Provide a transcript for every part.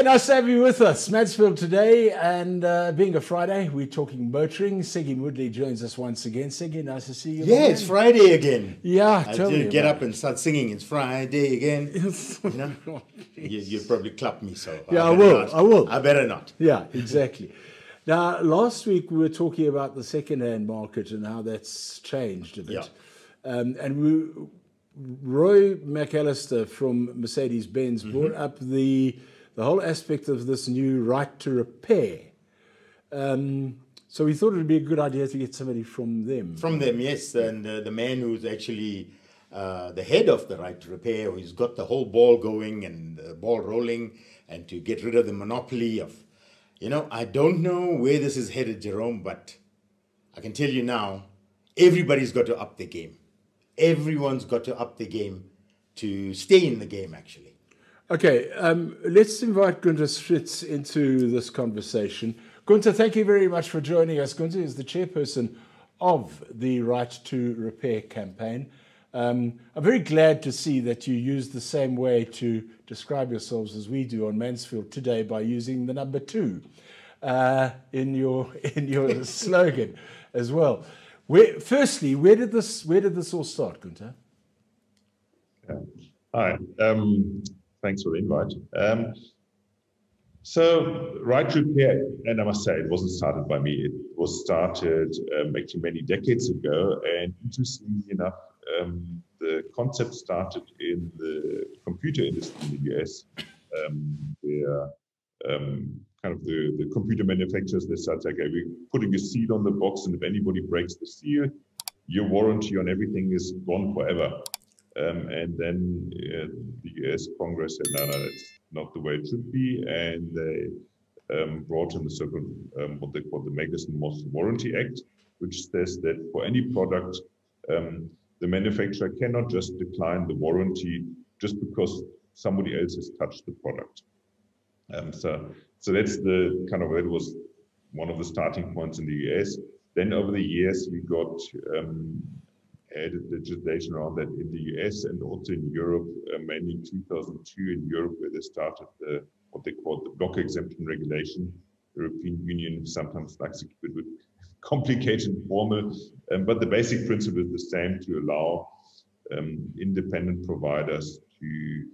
Hey, nice to have you with us, Mansfield, today. And being a Friday, we're talking motoring. Siggy Woodley joins us once again. Siggy, nice to see you. Yeah, it's Friday again. Yeah, I tell me get about up and start singing. It's Friday again. You know, Oh, you'd probably clap me, so yeah, I better will. not. I will. I better not. Yeah, exactly. Now, last week we were talking about the second-hand market and how that's changed a bit. Roy McAllister from Mercedes-Benz brought up the whole aspect of this new right to repair. So we thought it would be a good idea to get somebody from them. From them, yes, and the man who's actually the head of the right to repair, who's got the whole ball going and the ball rolling, and to get rid of the monopoly of, I don't know where this is headed, Jerome, but I can tell you now, everybody's got to up the game. Everyone's got to up the game to stay in the game, actually. Okay, let's invite Gunther Schritz into this conversation. Gunther, thank you very much for joining us. Gunther is the chairperson of the Right to Repair campaign. I'm very glad to see that you use the same way to describe yourselves as we do on Mansfield today by using the number 2 in your slogan as well. Firstly, where did this all start, Gunther? Hi, thanks for the invite. So, right to repair, and I must say, it wasn't started by me. It was started actually many decades ago, and interestingly enough, the concept started in the computer industry in the US, where kind of the computer manufacturers, they started saying, okay, we're putting a seal on the box, and if anybody breaks the seal, your warranty on everything is gone forever. And then the US Congress said, no, that's not the way it should be, and they brought in the so-called what they call the Makers and Most Warranty Act, which says that for any product, the manufacturer cannot just decline the warranty just because somebody else has touched the product. So that's the kind of, it was one of the starting points in the US. Then over the years, we got added legislation around that in the US and also in Europe, mainly in 2002 in Europe, where they started what they call the block exemption regulation. The European Union sometimes likes to keep it with complicated and formal, but the basic principle is the same, to allow independent providers to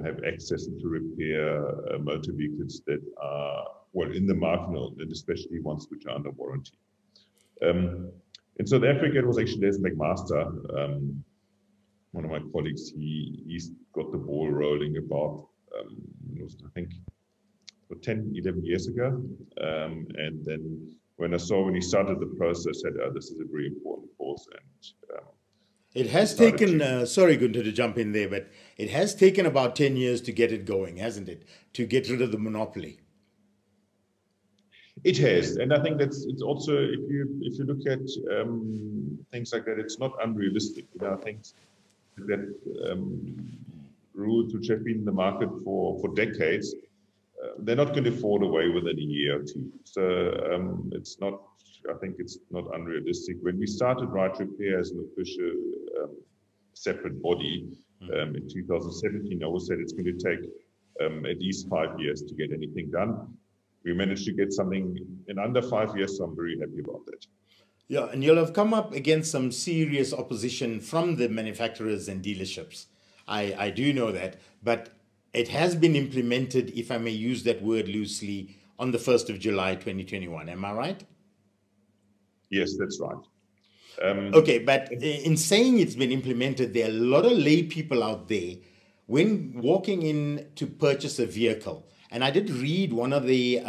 have access to repair motor vehicles that are, well, in the market, and especially ones which are under warranty. In South Africa, it was actually Les McMaster, one of my colleagues. He's got the ball rolling about, I think, 10, 11 years ago. And then when he started the process, I said, oh, this is a very important cause. And it has taken, sorry, Gunther, to jump in there, but it has taken about 10 years to get it going, hasn't it? To get rid of the monopoly. It has, and I think it's also, if you look at things like that, it's not unrealistic. Things that rules which have been in the market for decades, they're not going to fall away within a year or two. So it's not. I think it's not unrealistic. When we started Right to Repair as an official separate body in 2017, I always said it's going to take at least 5 years to get anything done. We managed to get something in under 5 years, so I'm very happy about that. Yeah, and you'll have come up against some serious opposition from the manufacturers and dealerships. I do know that, but it has been implemented, if I may use that word loosely, on the 1st of July 2021. Am I right? Yes, that's right. Okay, but in saying it's been implemented, there are a lot of lay people out there when walking in to purchase a vehicle. And I did read one of the,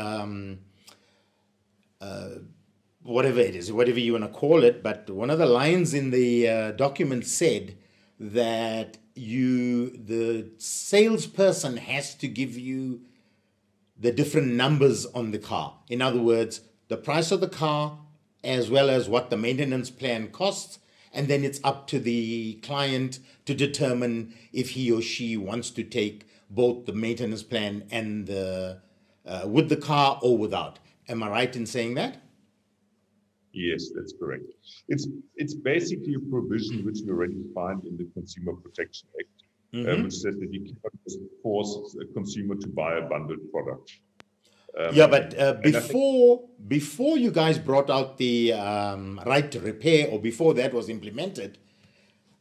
whatever it is, whatever you want to call it, but one of the lines in the document said that the salesperson has to give you the different numbers on the car. In other words, the price of the car, as well as what the maintenance plan costs, and then it's up to the client to determine if he or she wants to take both the maintenance plan and with the car or without. Am I right in saying that? Yes, that's correct. It's basically a provision which we already find in the Consumer Protection Act, which says that you cannot just force a consumer to buy a bundled product. Yeah, but And I think, before you guys brought out the right to repair, or before that was implemented,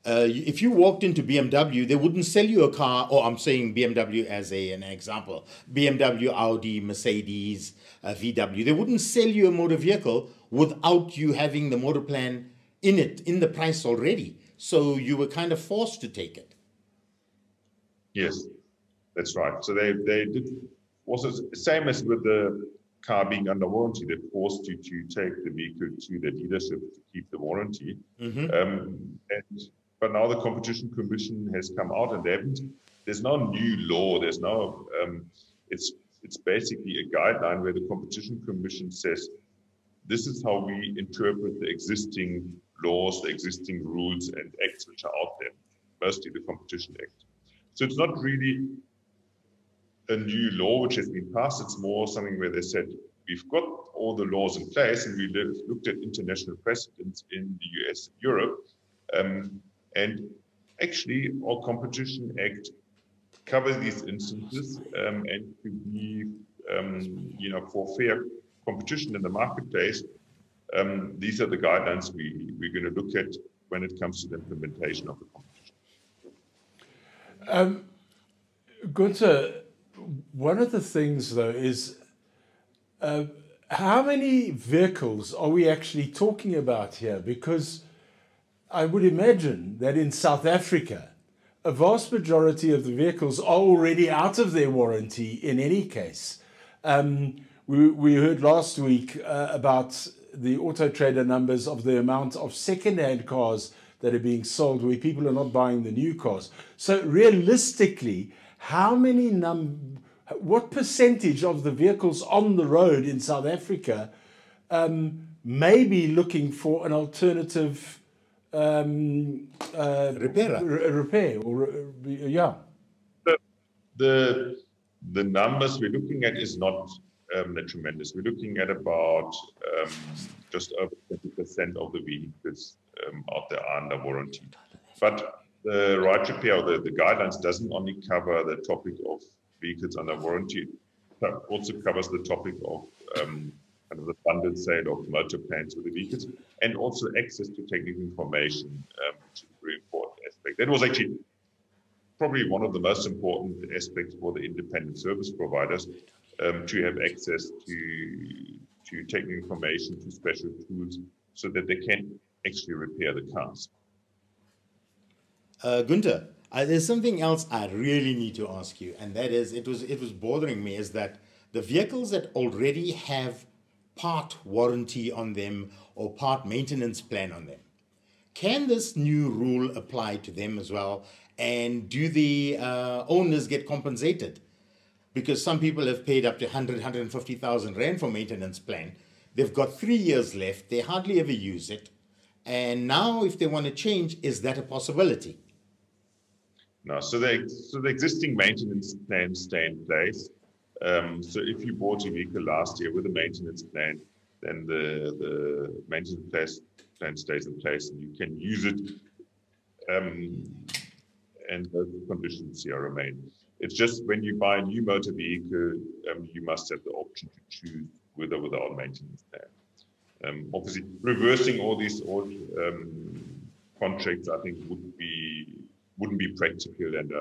if you walked into BMW, they wouldn't sell you a car, or I'm saying BMW as an example, BMW, Audi, Mercedes, VW, they wouldn't sell you a motor vehicle without you having the motor plan in the price already. So you were kind of forced to take it. yes, that's right. So they did also the same as with the car being under warranty. They forced you to take the vehicle to the dealership to keep the warranty. But now the Competition Commission has come out, and there's no new law. There's no. It's basically a guideline where the Competition Commission says this is how we interpret the existing laws, the existing rules and acts which are out there, mostly the Competition Act. So it's not really a new law which has been passed. It's more something where they said, we've got all the laws in place, and we looked at international precedents in the US and Europe. And actually, our Competition Act covers these instances, and to be, for fair competition in the marketplace, these are the guidelines we're going to look at when it comes to the implementation of the competition. Gunther, one of the things, though, is how many vehicles are we actually talking about here? Because I would imagine that in South Africa, a vast majority of the vehicles are already out of their warranty in any case. We heard last week about the Auto Trader numbers of the amount of second-hand cars that are being sold where people are not buying the new cars. So realistically, what percentage of the vehicles on the road in South Africa may be looking for an alternative Repairer. repair? Yeah. The numbers we're looking at is not tremendous. We're looking at about just over 20% of the vehicles out there are under warranty. But the right repair, the guidelines, doesn't only cover the topic of vehicles under warranty, it also covers the topic of kind of the bundled sale of motor plans with the vehicles, and also access to technical information, which is a very important aspect. That was actually probably one of the most important aspects for the independent service providers, to have access to technical information, to special tools, so that they can actually repair the cars. Gunther, there's something else I really need to ask you, and that is, it was bothering me, is that the vehicles that already have part warranty on them or part maintenance plan on them, can this new rule apply to them as well? And do the owners get compensated? Because some people have paid up to 150,000 Rand for maintenance plan. They've got 3 years left. They hardly ever use it. And now if they want to change, is that a possibility? No, so the existing maintenance plans stay in place. So if you bought a vehicle last year with a maintenance plan, then the maintenance plan stays in place and you can use it, and those conditions here remain. It's just when you buy a new motor vehicle, you must have the option to choose with or without maintenance plan. Obviously, reversing all these old contracts, I think, wouldn't be practical, and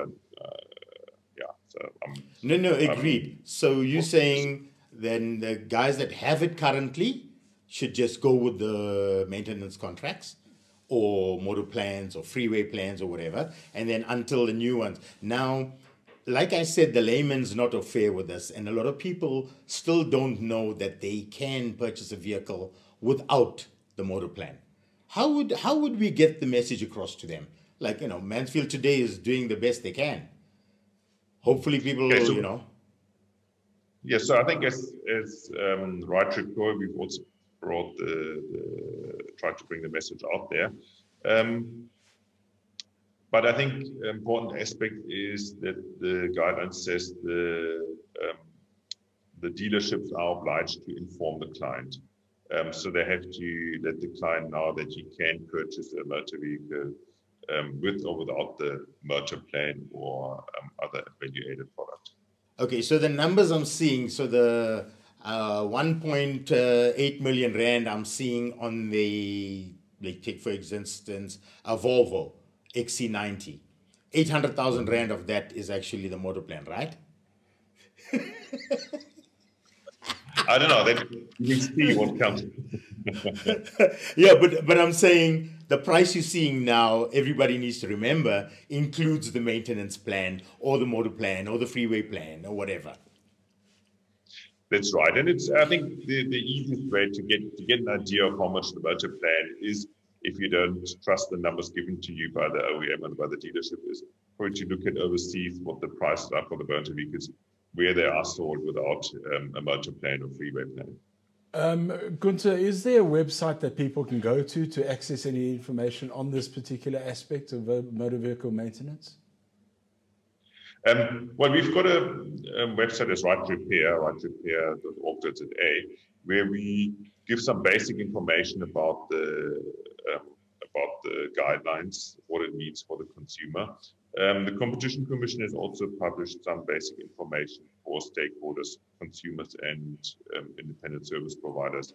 No, agreed. So you're saying then the guys that have it currently should just go with the maintenance contracts or motor plans or freeway plans or whatever, and then until the new ones. Now, like I said, the layman's not fair with this, and a lot of people still don't know that they can purchase a vehicle without the motor plan. How would we get the message across to them? Like, Mansfield today is doing the best they can. Hopefully people, Yes, so I think as right report, we've also brought tried to bring the message out there. But I think an important aspect is that the guidelines says the dealerships are obliged to inform the client. So they have to let the client know that he can purchase a motor vehicle with or without the motor plan or other value-added product. Okay, so the numbers I'm seeing, so the 1.8 million rand I'm seeing on the, like take for instance, a Volvo XC90. 800,000 rand of that is actually the motor plan, right? I don't know. That we see what comes. Yeah, but I'm saying the price you're seeing now, everybody needs to remember, includes the maintenance plan or the motor plan or the freeway plan or whatever. That's right, and it's, I think the easiest way to get an idea of how much the motor plan is, if you don't trust the numbers given to you by the OEM and by the dealership, is for you to look at overseas what the prices are for the motor vehicles, where they are sold without a motor plan or freeway plan. Gunther, is there a website that people can go to access any information on this particular aspect of motor vehicle maintenance? Well, we've got a website as Right Repair, rightrepair.org.za, where we give some basic information about the guidelines, what it means for the consumer. The Competition Commission has also published some basic information for stakeholders, consumers, and independent service providers,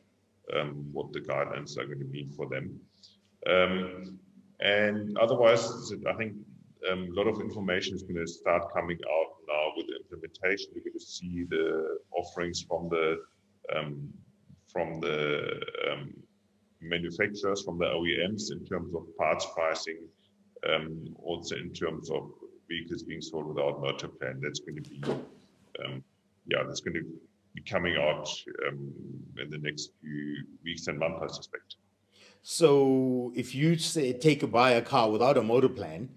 what the guidelines are going to mean for them. And otherwise, I think a lot of information is going to start coming out now with the implementation. We're going to see the offerings from the manufacturers, from the OEMs in terms of parts pricing, also in terms of vehicles being sold without motor plan. That's going to be, that's going to be coming out in the next few weeks and months, I suspect. So if you say buy a car without a motor plan,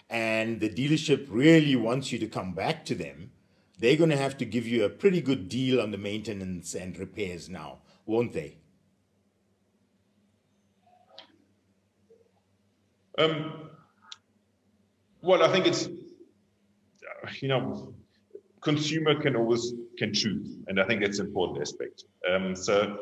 and the dealership really wants you to come back to them, they're going to have to give you a pretty good deal on the maintenance and repairs now, won't they? Well, I think it's, consumer can choose, and I think that's an important aspect. So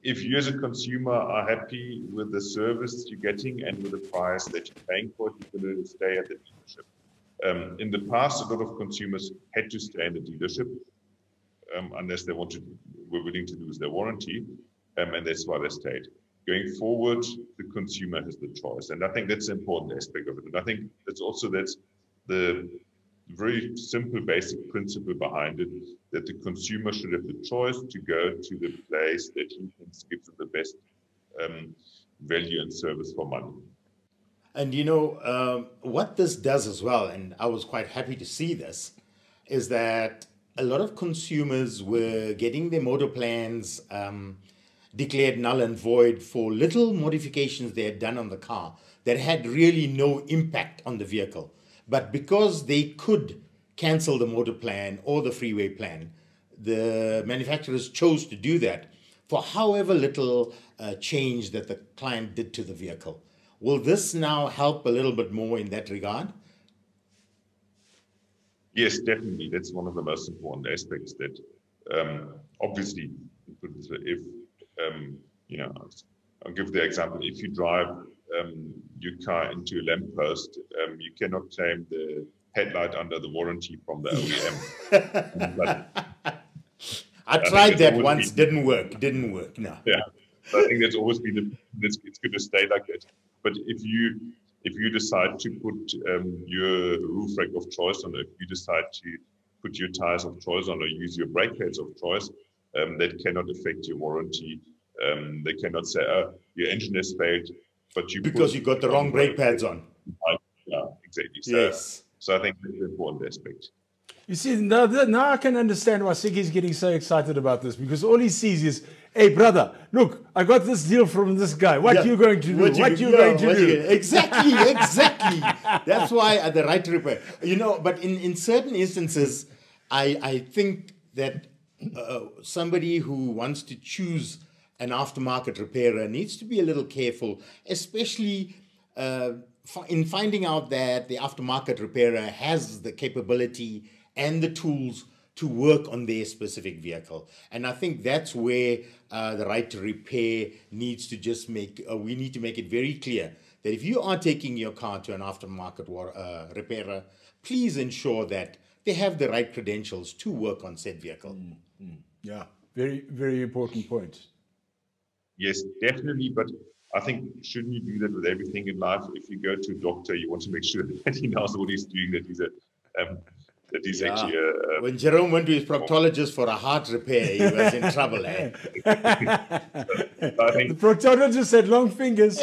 if you as a consumer are happy with the service you're getting and with the price that you're paying for it, you're going to stay at the dealership. In the past, a lot of consumers had to stay in the dealership unless they were willing to lose their warranty, and that's why they stayed. Going forward, the consumer has the choice, and I think that's an important aspect of it. And I think that's the very simple, basic principle behind it, that the consumer should have the choice to go to the place that he thinks gives them the best value and service for money. And what this does as well, and I was quite happy to see this, is that a lot of consumers were getting their motor plans declared null and void for little modifications they had done on the car that had really no impact on the vehicle. But because they could cancel the motor plan or the freeway plan, the manufacturers chose to do that for however little change that the client did to the vehicle. Will this now help a little bit more in that regard? Yes, definitely. That's one of the most important aspects that obviously, if, I'll give the example, if you drive your car into a lamppost, you cannot claim the headlight under the warranty from the OEM. But I tried that once, didn't work, no. Yeah, so I think that's always been, it's going to stay like that. But if you decide to put your roof rack of choice on, if you decide to put your tires of choice on or use your brake pads of choice, that cannot affect your warranty. They cannot say, oh, your engine has failed, but you got the wrong brake pads on. Yeah, exactly. Yes. So I think that's an important aspect. You see, now I can understand why Siggy's getting so excited about this, because all he sees is, hey, brother, look, I got this deal from this guy. What you going to do? What you going to do? Exactly. That's why at the Right to Repair. But in certain instances, I think that somebody who wants to choose an aftermarket repairer needs to be a little careful, especially in finding out that the aftermarket repairer has the capability and the tools to work on their specific vehicle. And I think that's where the right to repair needs to just we need to make it very clear that if you are taking your car to an aftermarket repairer, please ensure that they have the right credentials to work on said vehicle. Yeah, very, very important point. Yes, definitely. But I think, shouldn't you do that with everything in life? If you go to a doctor, you want to make sure that he knows what he's doing, that he's actually when Jerome went to his proctologist for a heart repair, he was in trouble. I The proctologist had long fingers.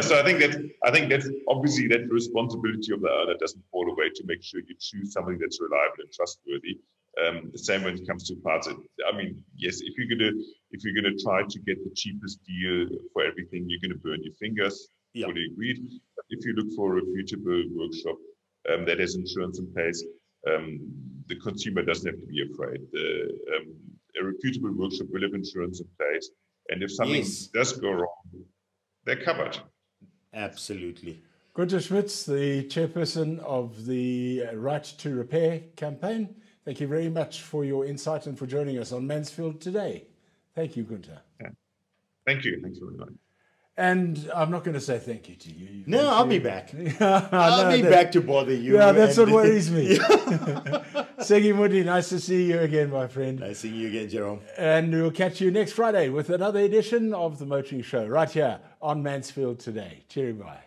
So I think that's obviously that responsibility of the owner doesn't fall away to make sure you choose something that's reliable and trustworthy. The same when it comes to parts. I mean, yes, if you're gonna try to get the cheapest deal for everything, you're gonna burn your fingers. Yeah. Fully agreed. But if you look for a reputable workshop that has insurance in place, the consumer doesn't have to be afraid. A reputable workshop will have insurance in place, and if something does go wrong, they're covered. Absolutely. Gunter Schmitz, the chairperson of the Right to Repair campaign. Thank you very much for your insight and for joining us on Mansfield today. Thank you, Gunter. Yeah. Thank you. Thanks very much. And I'm not going to say thank you to you. No, I'll be back. I'll be back to bother you. Yeah, that's what worries me. Segi Mundi, nice to see you again, my friend. Nice seeing you again, Jerome. And we'll catch you next Friday with another edition of The Motoring Show right here on Mansfield Today. Cheery bye.